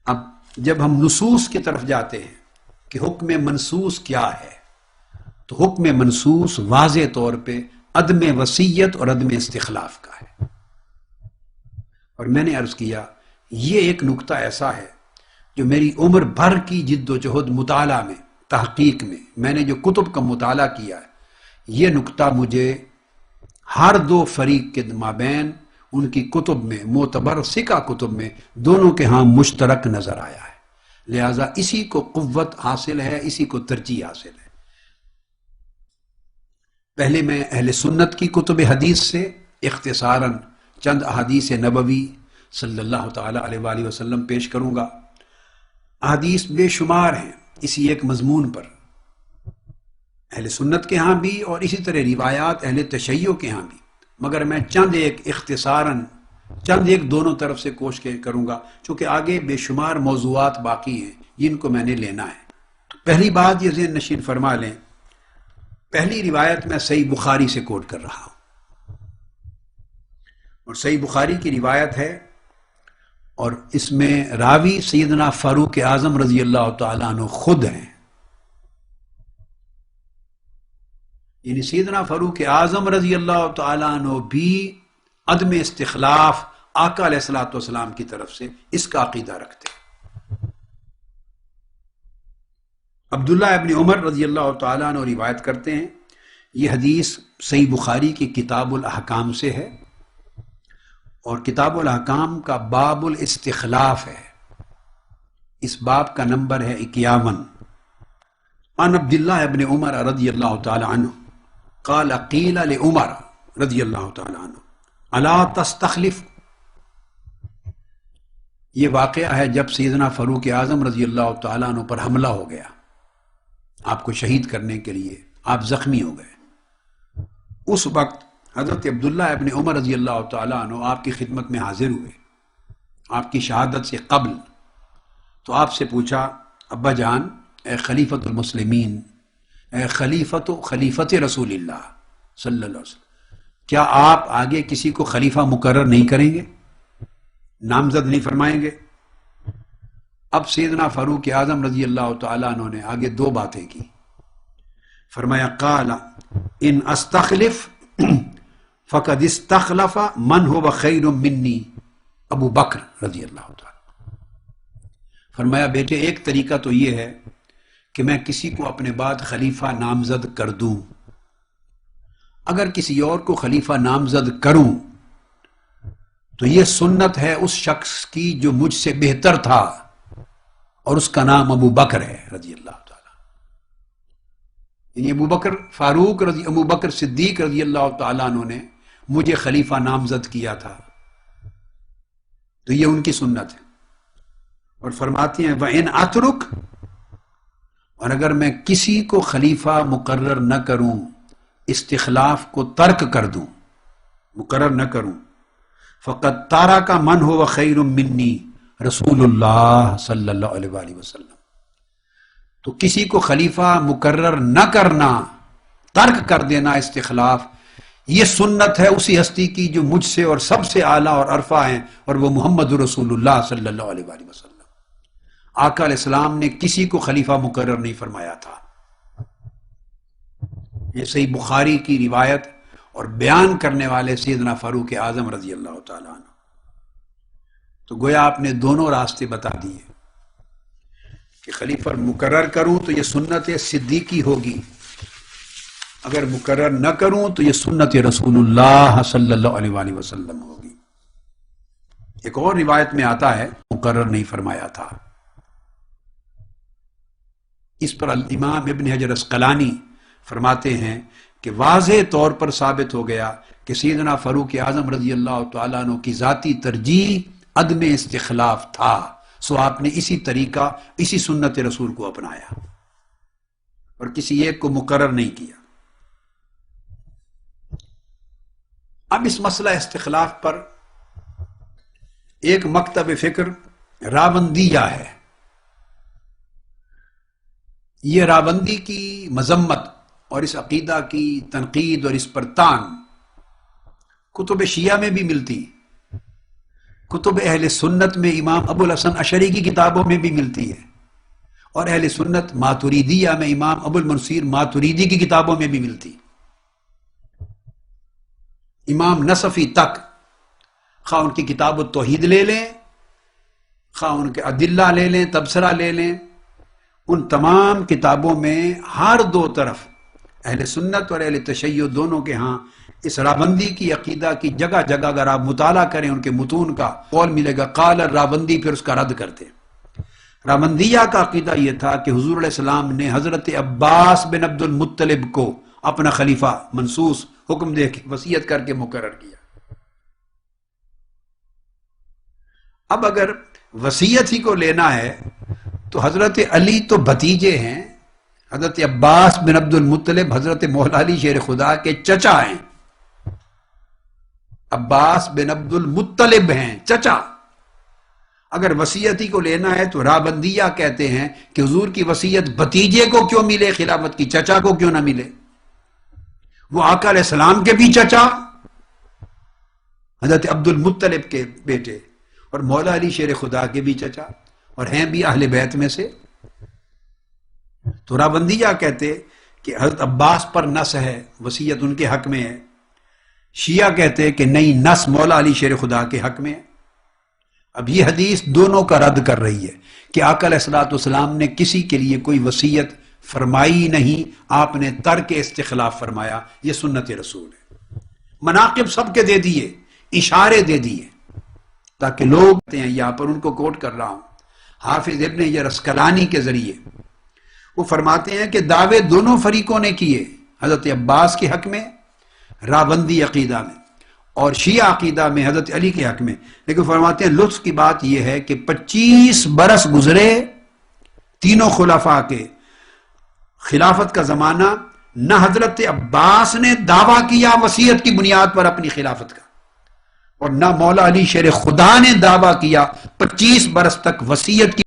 اب جب ہم نصوص کی طرف جاتے ہیں کہ حکم منصوص کیا ہے، تو حکم منصوص واضح طور پہ عدم وصیت اور عدم استخلاف کا ہے۔ اور میں نے عرض کیا یہ ایک نقطہ ایسا ہے جو میری عمر بھر کی جد و جہد مطالعہ میں، تحقیق میں نے جو کتب کا مطالعہ کیا ہے، یہ نقطہ مجھے ہر دو فریق کے مابین ان کی کتب میں، معتبر ثقہ کتب میں، دونوں کے ہاں مشترک نظر آیا ہے۔ لہذا اسی کو قوت حاصل ہے، اسی کو ترجیح حاصل ہے۔ پہلے میں اہل سنت کی کتب حدیث سے اختصاراً چند احادیث نبوی صلی اللہ تعالی علیہ وآلہ وسلم پیش کروں گا۔ احادیث بے شمار ہیں اسی ایک مضمون پر، اہل سنت کے ہاں بھی اور اسی طرح روایات اہل تشیع کے ہاں بھی، مگر میں چند ایک اختصاراً چند ایک دونوں طرف سے کوشش کروں گا، چونکہ آگے بے شمار موضوعات باقی ہیں جن کو میں نے لینا ہے۔ پہلی بات یہ ذہن نشین فرما لیں، پہلی روایت میں صحیح بخاری سے کوٹ کر رہا ہوں، اور صحیح بخاری کی روایت ہے، اور اس میں راوی سیدنا فاروق اعظم رضی اللہ تعالیٰ عنہ خود ہیں۔ یعنی سیدنا فاروق اعظم رضی اللہ تعالیٰ عنہ بھی عدم استخلاف آقا علیہ الصلوۃ والسلام کی طرف سے اس کا عقیدہ رکھتے ہیں۔ عبداللہ ابن عمر رضی اللہ تعالیٰ عنہ روایت کرتے ہیں، یہ حدیث صحیح بخاری کی کتاب الاحکام سے ہے، اور کتاب الاحکام کا باب الاستخلاف ہے، اس باب کا نمبر ہے 51۔ عن عبداللہ ابن عمر رضی اللہ تعالی عنہ قال قیل لعمر رضی اللہ تعالی عنہ الا تستخلف۔ یہ واقعہ ہے جب سیدنا فاروق اعظم رضی اللہ تعالیٰ عنہ پر حملہ ہو گیا، آپ کو شہید کرنے کے لیے آپ زخمی ہو گئے۔ اس وقت حضرت عبداللہ ابن عمر رضی اللہ تعالیٰ عنہ آپ کی خدمت میں حاضر ہوئے آپ کی شہادت سے قبل، تو آپ سے پوچھا، ابا جان، اے خلیفۃ المسلمین، اے خلیفت رسول اللہ صلی اللہ علیہ وسلم، کیا آپ آگے کسی کو خلیفہ مقرر نہیں کریں گے، نامزد نہیں فرمائیں گے؟ اب سیدنا فاروق اعظم رضی اللہ تعالیٰ عنہ نے آگے دو باتیں کی، فرمایا قال ان استخلف فقد استخلف من هو خیر منی ابو بکر رضی اللہ تعالیٰ۔ فرمایا بیٹے ایک طریقہ تو یہ ہے کہ میں کسی کو اپنے بعد خلیفہ نامزد کر دوں، اگر کسی اور کو خلیفہ نامزد کروں تو یہ سنت ہے اس شخص کی جو مجھ سے بہتر تھا، اور اس کا نام ابو بکر ہے رضی اللہ تعالیٰ۔ یعنی ابو بکر صدیق رضی اللہ تعالیٰ عنہ نے مجھے خلیفہ نامزد کیا تھا، تو یہ ان کی سنت ہے۔ اور فرماتی ہیں وَإِنْ أَتْرُكْ، اور اگر میں کسی کو خلیفہ مقرر نہ کروں، استخلاف کو ترک کر دوں، مقرر نہ کروں، فقد تارک من هو خیر منی رسول اللہ صلی اللہ علیہ وآلہ وسلم، تو کسی کو خلیفہ مقرر نہ کرنا، ترک کر دینا استخلاف، یہ سنت ہے اسی ہستی کی جو مجھ سے اور سب سے اعلیٰ اور عرفہ ہیں، اور وہ محمد رسول اللہ صلی اللہ علیہ وآلہ وسلم۔ آقا علیہ السلام نے کسی کو خلیفہ مقرر نہیں فرمایا تھا۔ یہ صحیح بخاری کی روایت اور بیان کرنے والے سیدنا فاروق اعظم رضی اللہ تعالیٰ عنہ۔ تو گویا آپ نے دونوں راستے بتا دیے کہ خلیفہ مقرر کروں تو یہ سنت صدیقی ہوگی، اگر مقرر نہ کروں تو یہ سنت رسول اللہ صلی اللہ علیہ وآلہ وسلم ہوگی۔ ایک اور روایت میں آتا ہے مقرر نہیں فرمایا تھا۔ اس پر الامام ابن حجر عسقلانی فرماتے ہیں کہ واضح طور پر ثابت ہو گیا کہ سیدنا فاروق اعظم رضی اللہ تعالیٰ عنہ کی ذاتی ترجیح عدم استخلاف تھا، سو آپ نے اسی طریقہ، اسی سنت رسول کو اپنایا اور کسی ایک کو مقرر نہیں کیا۔ اب اس مسئلہ استخلاف پر ایک مکتب فکر راوندیہ ہے، یہ راوندی کی مذمت اور اس عقیدہ کی تنقید اور اس پر طعن کتب شیعہ میں بھی ملتی، کتب اہل سنت میں امام ابو الحسن اشعری کی کتابوں میں بھی ملتی ہے، اور اہل سنت ماتریدیہ میں امام ابو المنصور ماتریدی کی کتابوں میں بھی ملتی. امام نصفی تک، خواہ ان کی کتاب التوحید لے لیں، خواہ ان کے ادلہ لے لیں، تبصرہ لے لیں، ان تمام کتابوں میں ہر دو طرف اہل سنت اور اہل تشیع دونوں کے ہاں اس راوندی کی عقیدہ کی جگہ جگہ اگر آپ مطالعہ کریں ان کے متون کا قول ملے گا، قال الراوندی، پھر اس کا رد کرتے. راوندیہ کا عقیدہ یہ تھا کہ حضور علیہ السلام نے حضرت عباس بن عبد المطلب کو اپنا خلیفہ منصوص حکم دے کے وصیت کر کے مقرر کیا. اب اگر وصیت ہی کو لینا ہے تو حضرت علی تو بھتیجے ہیں، حضرت عباس بن عبد المطلب حضرت مولا علی شیر خدا کے چچا ہیں، عباس بن عبد المطلب ہیں چچا. اگر وصیت ہی کو لینا ہے تو راوندیہ کہتے ہیں کہ حضور کی وصیت بھتیجے کو کیوں ملے، خلافت کی چچا کو کیوں نہ ملے؟ وہ آقا علیہ السلام کے بھی چچا، حضرت عبد المطلب کے بیٹے، اور مولا علی شیر خدا کے بھی چچا، اور ہیں بھی اہل بیت میں سے. تو راوندیہ کہتے کہ حضرت عباس پر نص ہے، وصیت ان کے حق میں ہے. شیعہ کہتے کہ نہیں، نص مولا علی شیر خدا کے حق میں ہے. اب یہ حدیث دونوں کا رد کر رہی ہے کہ آقا علیہ الصلوۃ والسلام نے کسی کے لیے کوئی وصیت فرمائی نہیں، آپ نے ترک استخلاف فرمایا. یہ سنت رسول ہے. مناقب سب کے دے دیے، اشارے دے دیے، تاکہ لوگ ہیں. یہاں پر ان کو کوٹ کر رہا ہوں، حافظ ابن حجر اسقلانی کے ذریعے وہ فرماتے ہیں کہ دعوے دونوں فریقوں نے کیے، حضرت عباس کے حق میں راوندی عقیدہ میں، اور شیعہ عقیدہ میں حضرت علی کے حق میں. لیکن فرماتے ہیں لطف کی بات یہ ہے کہ 25 برس گزرے تینوں خلفاء کے خلافت کا زمانہ، نہ حضرت عباس نے دعویٰ کیا وصیت کی بنیاد پر اپنی خلافت کا، اور نہ مولا علی شیر خدا نے دعویٰ کیا 25 برس تک وصیت کی